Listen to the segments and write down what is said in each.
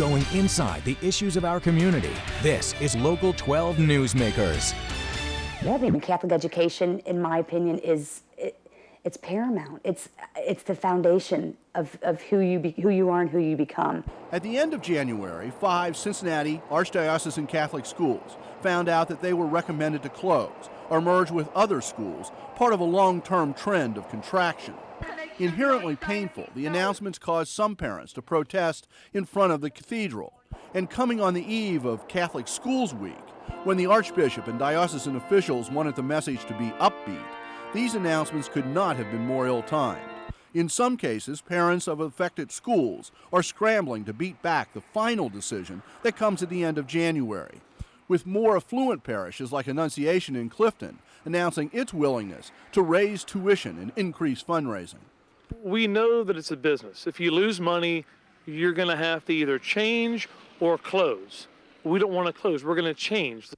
going inside the issues of our community. This is Local 12 Newsmakers. Yeah, the Catholic education, in my opinion, it's paramount. It's the foundation of who you are and who you become. At the end of January, 5 Cincinnati Archdiocesan Catholic schools found out that they were recommended to close or merge with other schools, part of a long-term trend of contraction. Inherently painful, the announcements caused some parents to protest in front of the cathedral. And coming on the eve of Catholic Schools Week, when the Archbishop and diocesan officials wanted the message to be upbeat, these announcements could not have been more ill-timed. In some cases, parents of affected schools are scrambling to beat back the final decision that comes at the end of January, with more affluent parishes like Annunciation in Clifton announcing its willingness to raise tuition and increase fundraising. We know that it's a business. If you lose money, you're going to have to either change or close. We don't want to close. We're going to change.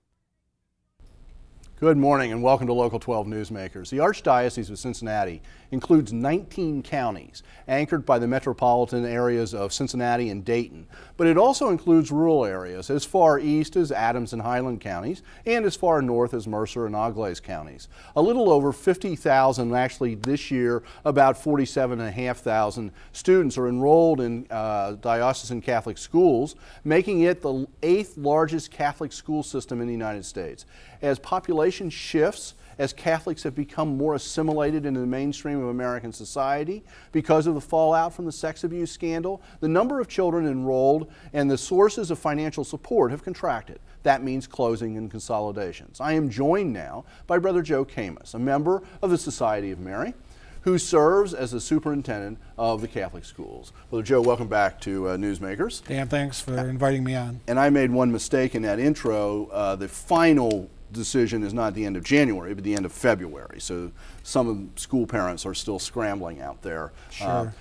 Good morning and welcome to Local 12 Newsmakers. The Archdiocese of Cincinnati includes 19 counties anchored by the metropolitan areas of Cincinnati and Dayton, but it also includes rural areas as far east as Adams and Highland counties and as far north as Mercer and Auglaize counties. A little over 50,000, actually this year about 47,500 students are enrolled in diocesan Catholic schools, making it the 8th largest Catholic school system in the United States. As population shifts, as Catholics have become more assimilated into the mainstream of American society because of the fallout from the sex abuse scandal, the number of children enrolled and the sources of financial support have contracted. That means closing and consolidations. I am joined now by Brother Joe Camus, a member of the Society of Mary, who serves as the superintendent of the Catholic schools. Brother Joe, welcome back to Newsmakers. Dan, thanks for inviting me on. And I made one mistake in that intro. The final decision is not at the end of January, but the end of February. So some of school parents are still scrambling out there. Sure.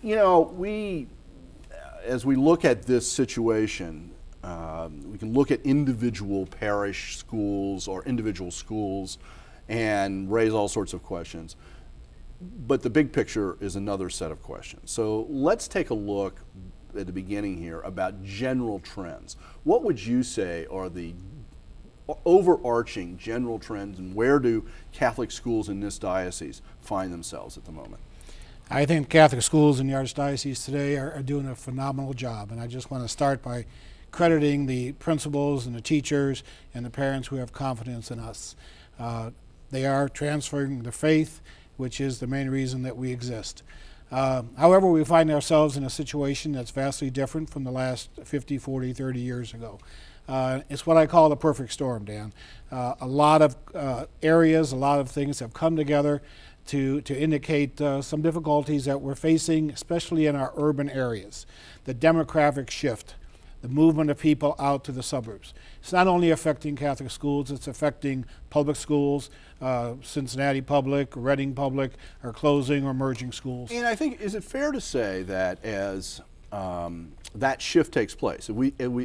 You know, as we look at this situation, we can look at individual parish schools or individual schools and raise all sorts of questions. But the big picture is another set of questions. So let's take a look at the beginning here about general trends. What would you say are the overarching general trends, and where do Catholic schools in this diocese find themselves at the moment? I think Catholic schools in the Archdiocese today are doing a phenomenal job, and I just want to start by crediting the principals and the teachers and the parents who have confidence in us. They are transferring the faith, which is the main reason that we exist. However, we find ourselves in a situation that's vastly different from the last 50, 40, 30 years ago. It's what I call the perfect storm, Dan. A lot of areas, a lot of things have come together to indicate some difficulties that we're facing, especially in our urban areas. The demographic shift, the movement of people out to the suburbs. It's not only affecting Catholic schools, it's affecting public schools. Cincinnati Public, Reading Public are closing or merging schools. And I think, is it fair to say that as that shift takes place,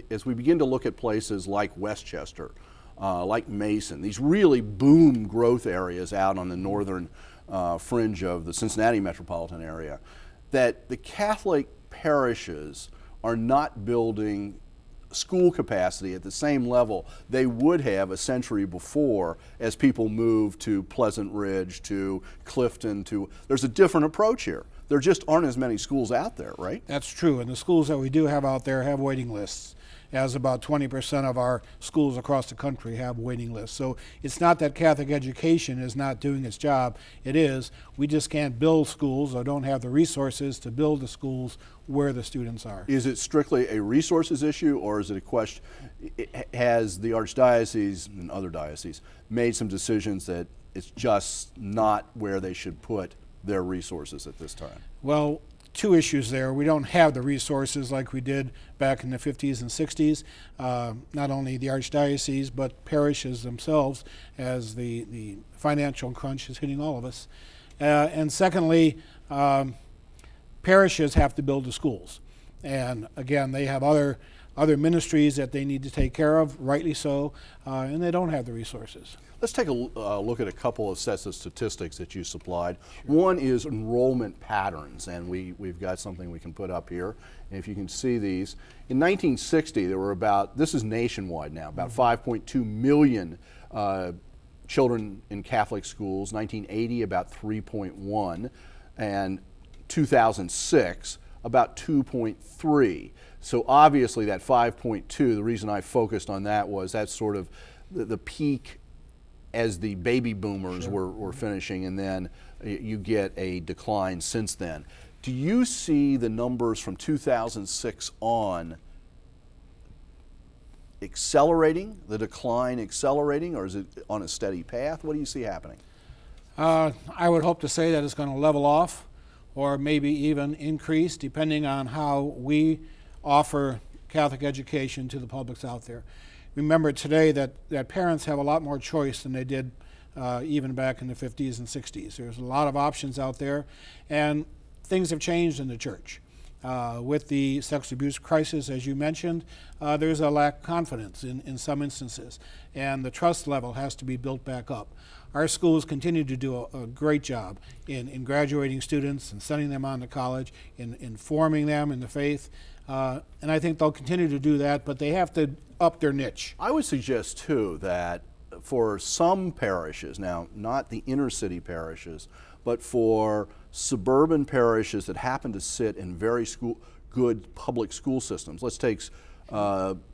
as we begin to look at places like Westchester, like Mason, these really boom growth areas out on the northern fringe of the Cincinnati metropolitan area, that the Catholic parishes are not building school capacity at the same level they would have a century before as people move to Pleasant Ridge, to Clifton, there's a different approach here. There just aren't as many schools out there, right? That's true, and the schools that we do have out there have waiting lists, as about 20% of our schools across the country have waiting lists. So it's not that Catholic education is not doing its job. It is. We just can't build schools or don't have the resources to build the schools where the students are. Is it strictly a resources issue, or is it a question, has the Archdiocese and other dioceses made some decisions that it's just not where they should put their resources at this time? Well, two issues there. We don't have the resources like we did back in the 50s and 60s, not only the Archdiocese, but parishes themselves, as the financial crunch is hitting all of us. And secondly, parishes have to build the schools. And again, they have other other ministries that they need to take care of, rightly so, and they don't have the resources. Let's take a look at a couple of sets of statistics that you supplied. Sure. One is enrollment patterns, and we've got something we can put up here. And if you can see these, in 1960 there were about, this is nationwide now, about 5.2 million children in Catholic schools. 1980 about 3.1, and 2006 about 2.3. So obviously that 5.2, the reason I focused on that was that's sort of the peak as the baby boomers were finishing, and then you get a decline since then. Do you see the numbers from 2006 on accelerating, the decline accelerating, or is it on a steady path? What do you see happening? I would hope to say that it's going to level off or maybe even increase depending on how we offer Catholic education to the publics out there. Remember today that parents have a lot more choice than they did even back in the 50s and 60s. There's a lot of options out there, and things have changed in the church. With the sexual abuse crisis, as you mentioned, there's a lack of confidence in some instances, and the trust level has to be built back up. Our schools continue to do a great job in graduating students and sending them on to college, in informing them in the faith, and I think they'll continue to do that, but they have to up their niche. I would suggest too that for some parishes, now not the inner city parishes, but for suburban parishes that happen to sit in very good public school systems. Let's take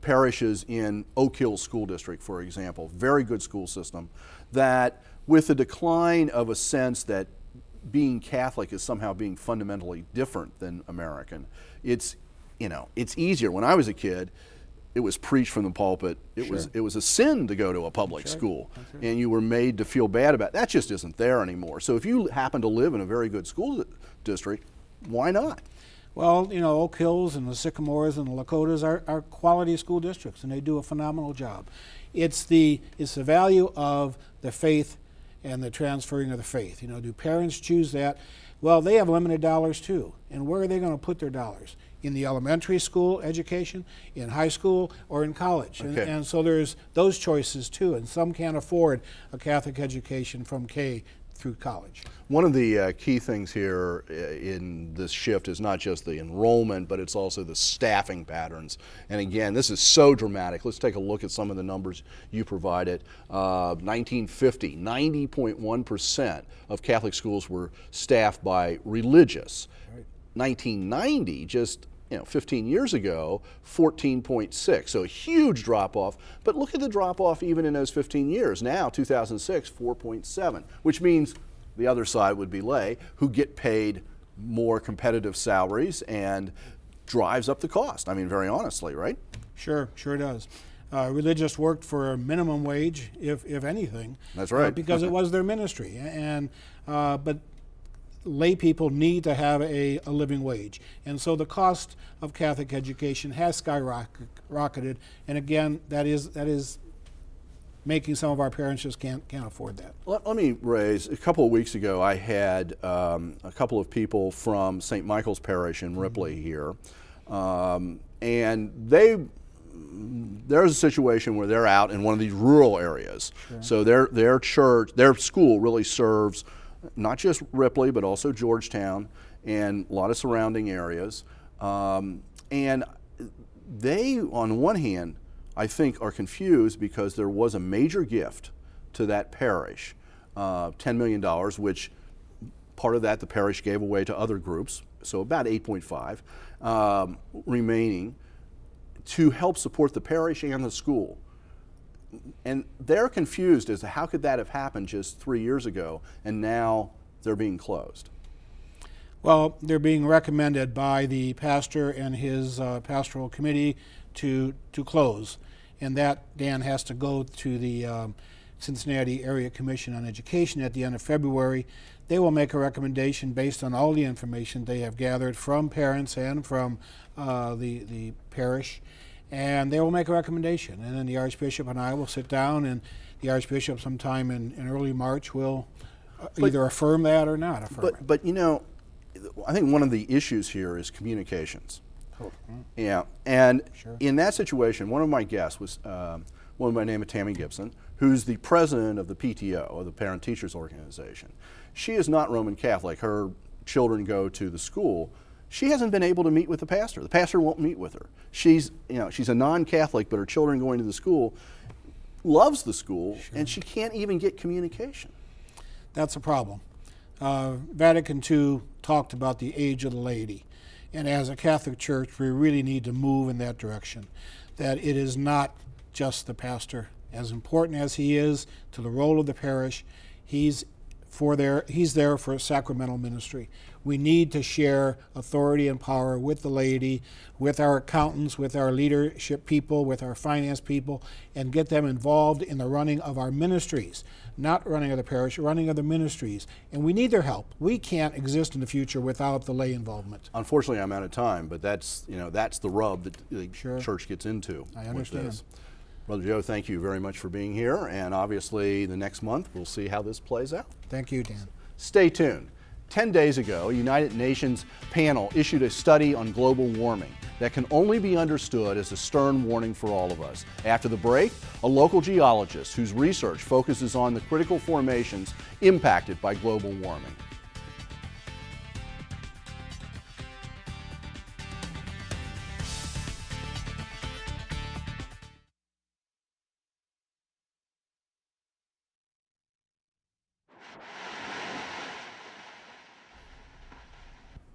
parishes in Oak Hill School District, for example, very good school system, that with the decline of a sense that being Catholic is somehow being fundamentally different than American, it's easier. When I was a kid, it was preached from the pulpit. It was a sin to go to a public school, and you were made to feel bad about it. That just isn't there anymore. So if you happen to live in a very good school district, why not? Well, Oak Hills and the Sycamores and the Lakotas are quality school districts, and they do a phenomenal job. It's the value of the faith and the transferring of the faith. Do parents choose that? Well, they have limited dollars too, and where are they going to put their dollars? In the elementary school education, in high school, or in college. Okay. And so there's those choices too, and some can't afford a Catholic education from K through college. One of the key things here in this shift is not just the enrollment, but it's also the staffing patterns. And again, this is so dramatic. Let's take a look at some of the numbers you provided. 1950, 90.1% of Catholic schools were staffed by religious. Right. 1990, just 15 years ago, 14.6, so a huge drop-off. But look at the drop-off even in those 15 years. Now, 2006, 4.7, which means the other side would be lay, who get paid more competitive salaries and drives up the cost. I mean, very honestly, right? Sure does. Religious worked for a minimum wage, if anything. That's right. Because it was their ministry, but lay people need to have a living wage. And so the cost of Catholic education has skyrocketed, and again, that is making some of our parents just can't afford that. Let me raise, a couple of weeks ago I had a couple of people from St. Michael's Parish in Ripley here, and there's a situation where they're out in one of these rural areas. Sure. So their church, their school really serves not just Ripley, but also Georgetown and a lot of surrounding areas. And they, on one hand, I think are confused because there was a major gift to that parish, $10 million, which part of that the parish gave away to other groups, so about 8.5 remaining, to help support the parish and the school. And they're confused as to how could that have happened just 3 years ago, and now they're being closed. Well, they're being recommended by the pastor and his pastoral committee to close, and that, Dan, has to go to the Cincinnati Area Commission on Education at the end of February. They will make a recommendation based on all the information they have gathered from parents and from the parish, and they will make a recommendation, and then the Archbishop and I will sit down, and the Archbishop sometime in early March will either affirm that or not affirm it. But I think one of the issues here is communications. Yeah, and Sure. in that situation, one of my guests was a woman by the name of Tammy Gibson, who's the president of the PTO, or the Parent Teachers Organization. She is not Roman Catholic. Her children go to the school. She hasn't been able to meet with the pastor. The pastor won't meet with her. She's a non-Catholic, but her children going to the school loves the school, and she can't even get communication. That's a problem. Vatican II talked about the age of the laity. And as a Catholic Church, we really need to move in that direction, that it is not just the pastor. As important as he is to the role of the parish, he's there for sacramental ministry. We need to share authority and power with the laity, with our accountants, with our leadership people, with our finance people, and get them involved in the running of our ministries. Not running of the parish, running of the ministries. And we need their help. We can't exist in the future without the lay involvement. Unfortunately, I'm out of time, but that's the rub that the Sure. church gets into. I understand. With this. Brother Joe, thank you very much for being here, and obviously the next month we'll see how this plays out. Thank you, Dan. Stay tuned. 10 days ago, a United Nations panel issued a study on global warming that can only be understood as a stern warning for all of us. After the break, a local geologist whose research focuses on the critical formations impacted by global warming.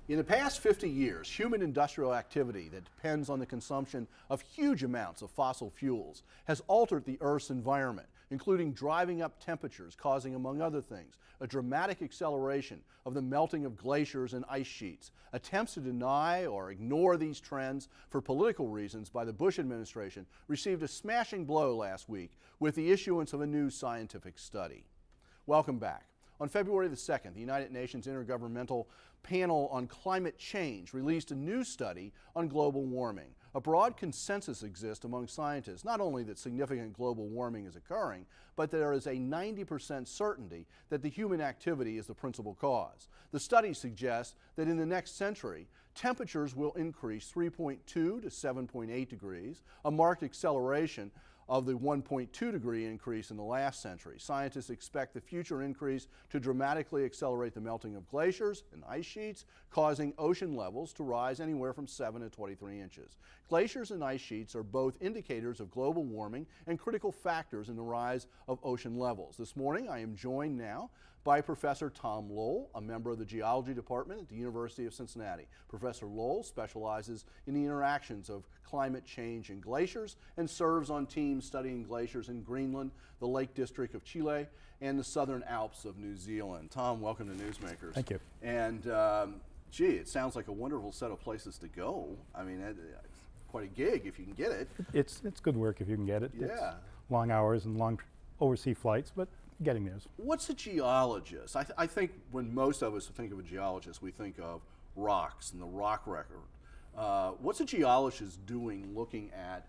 In the past 50 years, human industrial activity that depends on the consumption of huge amounts of fossil fuels has altered the Earth's environment, including driving up temperatures, causing, among other things, a dramatic acceleration of the melting of glaciers and ice sheets. Attempts to deny or ignore these trends for political reasons by the Bush administration received a smashing blow last week with the issuance of a new scientific study. Welcome back. On February the 2nd, the United Nations Intergovernmental Panel on Climate Change released a new study on global warming. A broad consensus exists among scientists, not only that significant global warming is occurring, but there is a 90% certainty that the human activity is the principal cause. The study suggests that in the next century, temperatures will increase 3.2 to 7.8 degrees, a marked acceleration of the 1.2 degree increase in the last century. Scientists expect the future increase to dramatically accelerate the melting of glaciers and ice sheets, causing ocean levels to rise anywhere from 7 to 23 inches. Glaciers and ice sheets are both indicators of global warming and critical factors in the rise of ocean levels. This morning, I am joined now by Professor Tom Lowell, a member of the Geology Department at the University of Cincinnati. Professor Lowell specializes in the interactions of climate change and glaciers and serves on teams studying glaciers in Greenland, the Lake District of Chile, and the Southern Alps of New Zealand. Tom, welcome to Newsmakers. Thank you. And gee, it sounds like a wonderful set of places to go. I mean, it's quite a gig if you can get it. It's good work if you can get it. Yeah. It's long hours and long overseas flights, but getting there. What's a geologist? I think when most of us think of a geologist, we think of rocks and the rock record. What's a geologist doing looking at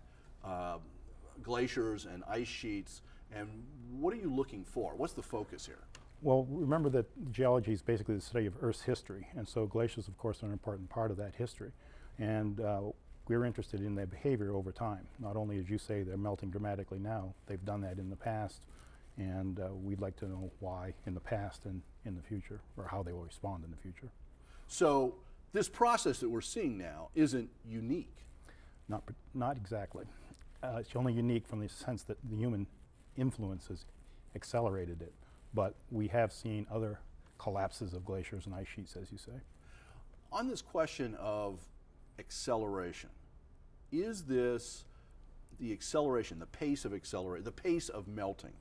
glaciers and ice sheets, and what are you looking for? What's the focus here? Well, remember that geology is basically the study of Earth's history, and so glaciers, of course, are an important part of that history. And we're interested in their behavior over time. Not only, as you say, they're melting dramatically now, they've done that in the past, and we'd like to know why in the past and in the future, or how they will respond in the future. So this process that we're seeing now isn't unique. Not exactly. It's only unique from the sense that the human influence has accelerated it, but we have seen other collapses of glaciers and ice sheets, as you say. On this question of acceleration, is this the acceleration, the pace of acceleration, the pace of melting?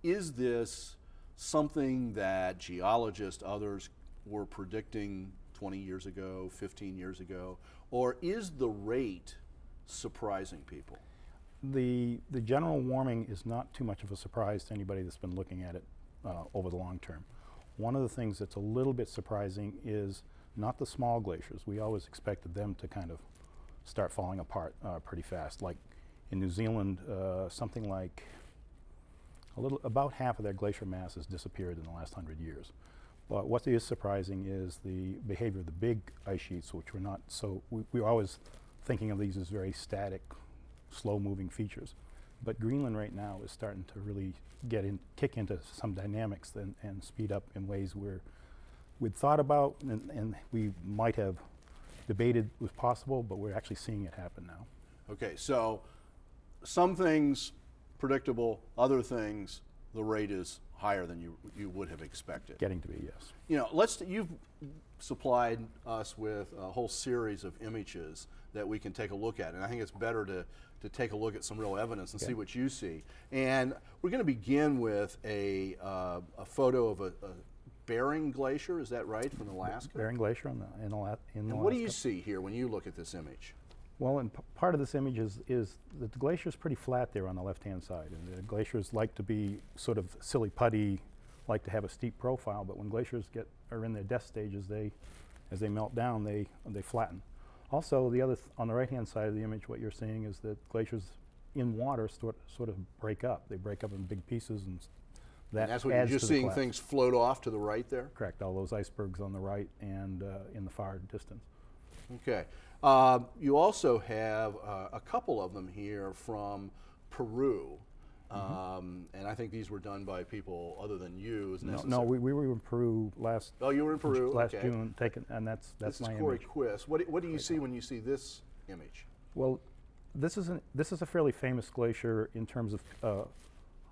Is this something that geologists, others were predicting 20 years ago, 15 years ago, or is the rate surprising people? The general warming is not too much of a surprise to anybody that's been looking at it over the long term. One of the things that's a little bit surprising is not the small glaciers. We always expected them to kind of start falling apart pretty fast. Like in New Zealand, something like about half of their glacier mass has disappeared in the last 100 years. But what is surprising is the behavior of the big ice sheets, which were not so, we always thinking of these as very static, slow-moving features. But Greenland right now is starting to really kick into some dynamics and speed up in ways we'd thought about and we might have debated was possible, but we're actually seeing it happen now. Okay, so some things predictable, other things the rate is higher than you would have expected. Getting to be, yes. You know, you've supplied us with a whole series of images that we can take a look at, and I think it's better to take a look at some real evidence and see what you see. And we're going to begin with a photo of a Bering Glacier, is that right, from Alaska? Bering Glacier in Alaska. And what do you see here when you look at this image? Well, and part of this image is that the glacier is pretty flat there on the left-hand side. And the glaciers like to be sort of silly putty, like to have a steep profile, but when glaciers are in their death stages, as they melt down, they flatten. Also, on the right-hand side of the image, what you're seeing is that glaciers in water sort of break up. They break up in big pieces, and that's what you're just seeing things float off to the right there? Correct, all those icebergs on the right and in the far distance. Okay. You also have a couple of them here from Peru, and I think these were done by people other than you. As No, we were in Peru last. Oh, you were in Peru last June, and that's my image. Corey Quist. What do you see when you see this image? Well, this is a fairly famous glacier in terms of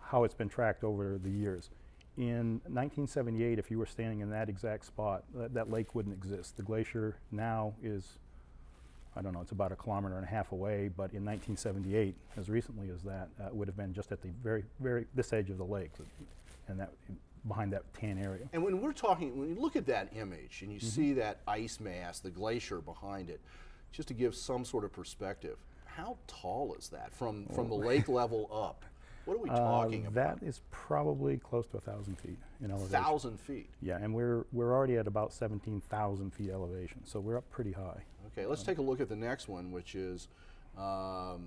how it's been tracked over the years. In 1978, if you were standing in that exact spot, that lake wouldn't exist. The glacier now is, I don't know, it's about 1.5 kilometers away, but in 1978, as recently as that, would have been just at the very this edge of the lake, and that behind that tan area. And when you look at that image and you see that ice mass, the glacier behind it, just to give some sort of perspective, how tall is that from the lake level up? What are we talking about? That is probably close to 1,000 feet in elevation. 1,000 feet? Yeah, and we're already at about 17,000 feet elevation, so we're up pretty high. Okay, let's take a look at the next one, which is I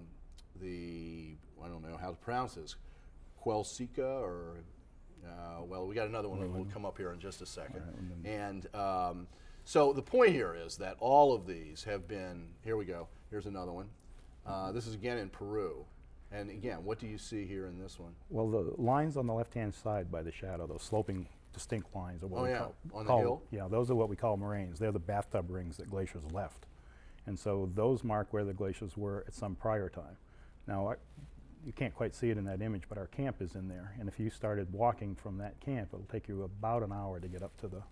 don't know how to pronounce this, Quelsica, or, well, we got another one that will come up here in just a second. Right, and so the point here is that all of these have been, here we go, here's another one. This is again in Peru. And again, what do you see here in this one? Well, the lines on the left-hand side by the shadow, those sloping, distinct lines are what we call. On the hill? Yeah, those are what we call moraines. They're the bathtub rings that glaciers left. And so those mark where the glaciers were at some prior time. Now, you can't quite see it in that image, but our camp is in there. And if you started walking from that camp, it'll take you about an hour to get up to the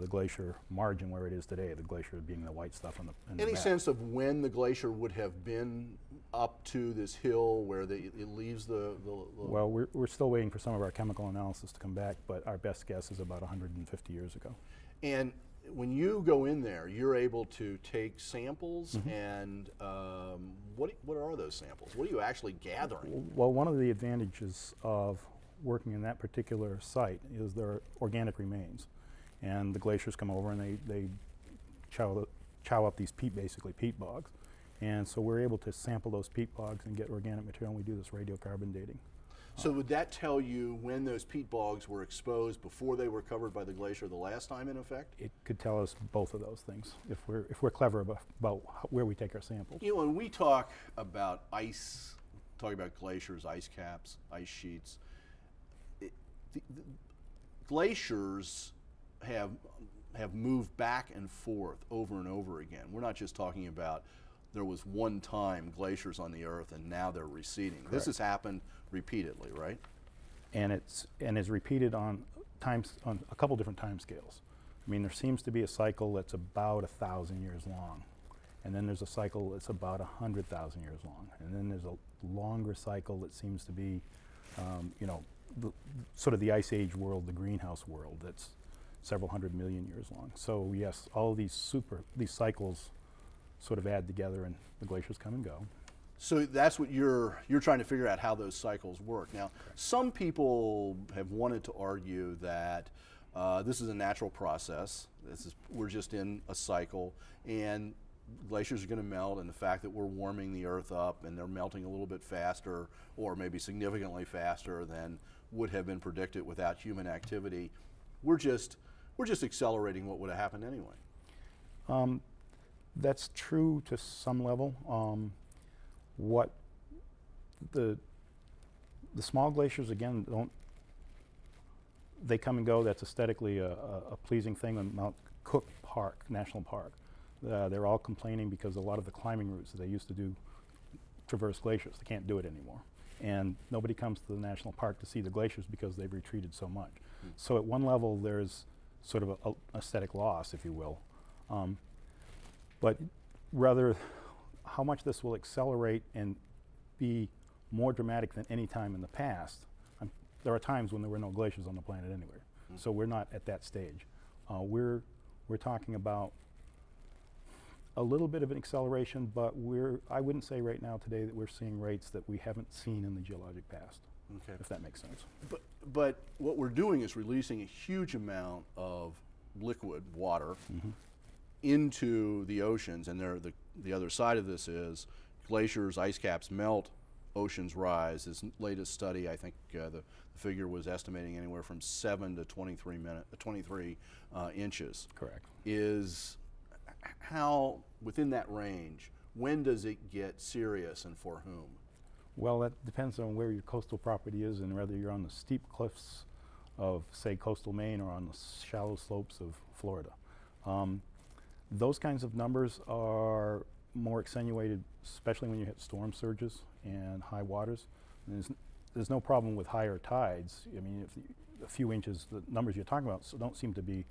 glacier margin where it is today, the glacier being the white stuff in the Any back. sense of when the glacier would have been up to this hill where it leaves the Well, we're still waiting for some of our chemical analysis to come back, but our best guess is about 150 years ago. And when you go in there, you're able to take samples, and what are those samples? What are you actually gathering? Well, one of the advantages of working in that particular site is there are organic remains. And the glaciers come over and they chow up these peat bogs. And so we're able to sample those peat bogs and get organic material, and we do this radiocarbon dating. So would that tell you when those peat bogs were exposed before they were covered by the glacier the last time, in effect? It could tell us both of those things if we're clever about where we take our samples. You know, when we talk about ice, talk about glaciers, ice caps, ice sheets, the glaciers have moved back and forth over and over again. We're not just talking about there was one time glaciers on the Earth and now they're receding. Correct. This has happened repeatedly, right? And it's repeated on a couple different time scales. I mean, there seems to be a cycle that's about 1,000 years long, and then there's a cycle that's about 100,000 years long, and then there's a longer cycle that seems to be, sort of the Ice Age world, the greenhouse world, that's several 100 million years long. So yes, all these cycles sort of add together, and the glaciers come and go. So that's what you're trying to figure out, how those cycles work. Now, some people have wanted to argue that this is a natural process. We're just in a cycle, and glaciers are going to melt, and the fact that we're warming the Earth up and they're melting a little bit faster, or maybe significantly faster than would have been predicted without human activity, we're just accelerating what would have happened anyway. That's true to some level. What the small glaciers, again, they come and go. That's aesthetically a pleasing thing on Mount Cook Park, National Park. They're all complaining because a lot of the climbing routes that they used to do traverse glaciers. They can't do it anymore. And nobody comes to the national park to see the glaciers because they've retreated so much. So at one level, there's sort of an aesthetic loss, if you will. But rather, how much this will accelerate and be more dramatic than any time in the past. There are times when there were no glaciers on the planet anyway. So we're not at that stage. We're talking about a little bit of an acceleration, but I wouldn't say right now today that we're seeing rates that we haven't seen in the geologic past, if that makes sense. But what we're doing is releasing a huge amount of liquid water into the oceans, and the other side of this is glaciers, ice caps melt, oceans rise. This latest study, I think the figure was estimating anywhere from 7 to 23 inches. Correct. Is how, within that range, when does it get serious and for whom? Well, that depends on where your coastal property is and whether you're on the steep cliffs of, say, coastal Maine or on the shallow slopes of Florida. Those kinds of numbers are more accentuated, especially when you hit storm surges and high waters. And there's no problem with higher tides. I mean, if a few inches, the numbers you're talking about don't seem to be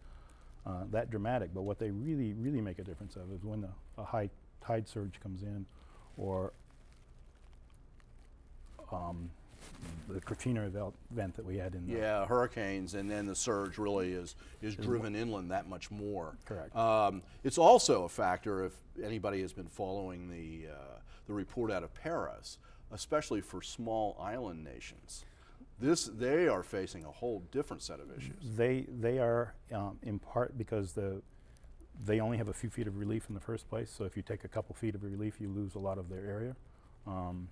that dramatic, but what they really, really make a difference of is when a high tide surge comes in, or the Katrina event that we had in hurricanes, and then the surge really is driven inland that much more. Correct. It's also a factor, if anybody has been following the report out of Paris, especially for small island nations. They are facing a whole different set of issues. They are in part because they only have a few feet of relief in the first place. So if you take a couple feet of relief, you lose a lot of their area. And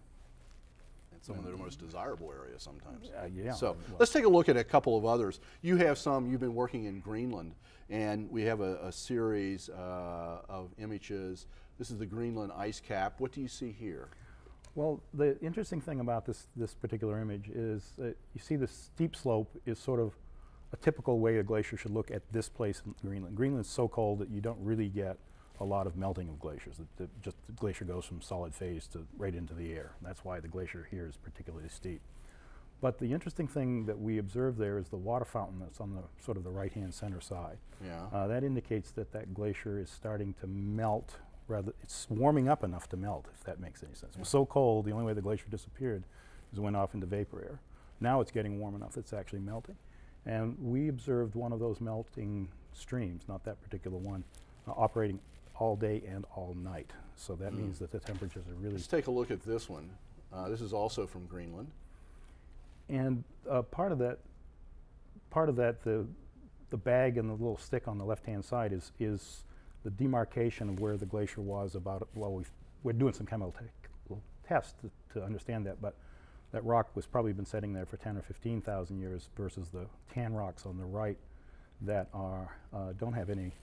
some of their most desirable areas sometimes. Yeah. So let's take a look at a couple of others. You've been working in Greenland, and we have a series of images. This is the Greenland ice cap. What do you see here? Well, the interesting thing about this particular image is that you see the steep slope is sort of a typical way a glacier should look at this place in Greenland. Greenland's so cold that you don't really get a lot of melting of glaciers. The glacier goes from solid phase to right into the air. That's why the glacier here is particularly steep. But the interesting thing that we observe there is the water fountain that's on the sort of the right-hand center side. Yeah. That indicates that glacier is starting to melt. It's warming up enough to melt, if that makes any sense. It was so cold, the only way the glacier disappeared is it went off into vapor air. Now it's getting warm enough it's actually melting. And we observed one of those melting streams, not that particular one, operating all day and all night. So that means that the temperatures are really... Let's take a look at this one. This is also from Greenland. And part of that, the bag and the little stick on the left-hand side is the demarcation of where the glacier was about, well, we're doing some chemical tests to understand that, but that rock was probably been sitting there for 10 or 15,000 years versus the tan rocks on the right that don't have any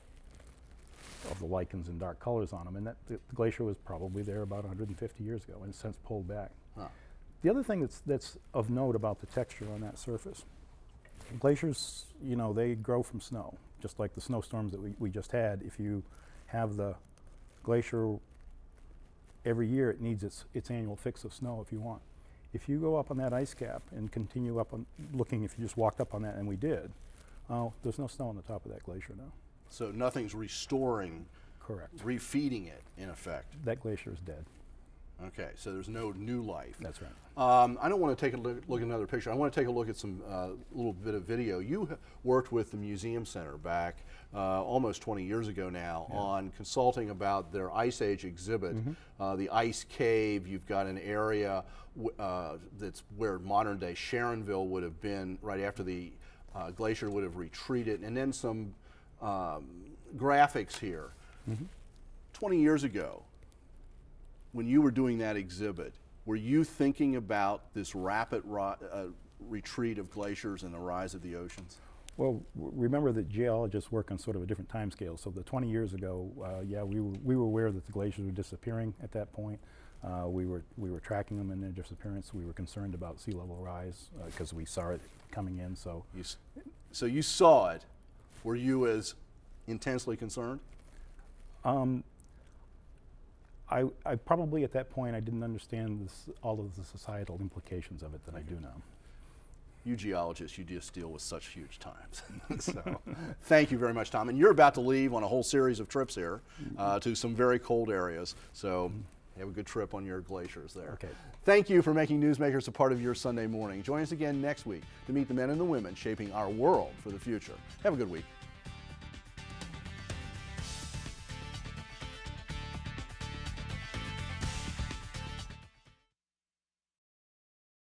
of the lichens and dark colors on them, and that the glacier was probably there about 150 years ago and has since pulled back. Huh. The other thing that's of note about the texture on that surface, glaciers, they grow from snow, just like the snowstorms that we just had. If you have the glacier every year, it needs its annual fix of snow if you want. If you go up on that ice cap and continue up on looking, if you just walked up on that, and we did, there's no snow on the top of that glacier now. So nothing's restoring, Correct. refeeding it, in effect. That glacier is dead. Okay, so there's no new life. That's right. I don't want to take a look at another picture. I want to take a look at some little bit of video. You worked with the Museum Center back almost 20 years ago now on consulting about their Ice Age exhibit, the Ice Cave. You've got an area that's where modern day Sharonville would have been right after the glacier would have retreated, and then some graphics here. 20 years ago, when you were doing that exhibit, were you thinking about this rapid retreat of glaciers and the rise of the oceans? Well, remember that geologists work on sort of a different time scale. So the 20 years ago, yeah, we were aware that the glaciers were disappearing at that point. We were tracking them in their disappearance. We were concerned about sea level rise because we saw it coming in. So So you saw it. Were you as intensely concerned? I probably at that point I didn't understand all of the societal implications of it that I do now. You geologists, you just deal with such huge times. So, thank you very much, Tom. And you're about to leave on a whole series of trips here to some very cold areas. So have a good trip on your glaciers there. Okay. Thank you for making Newsmakers a part of your Sunday morning. Join us again next week to meet the men and the women shaping our world for the future. Have a good week.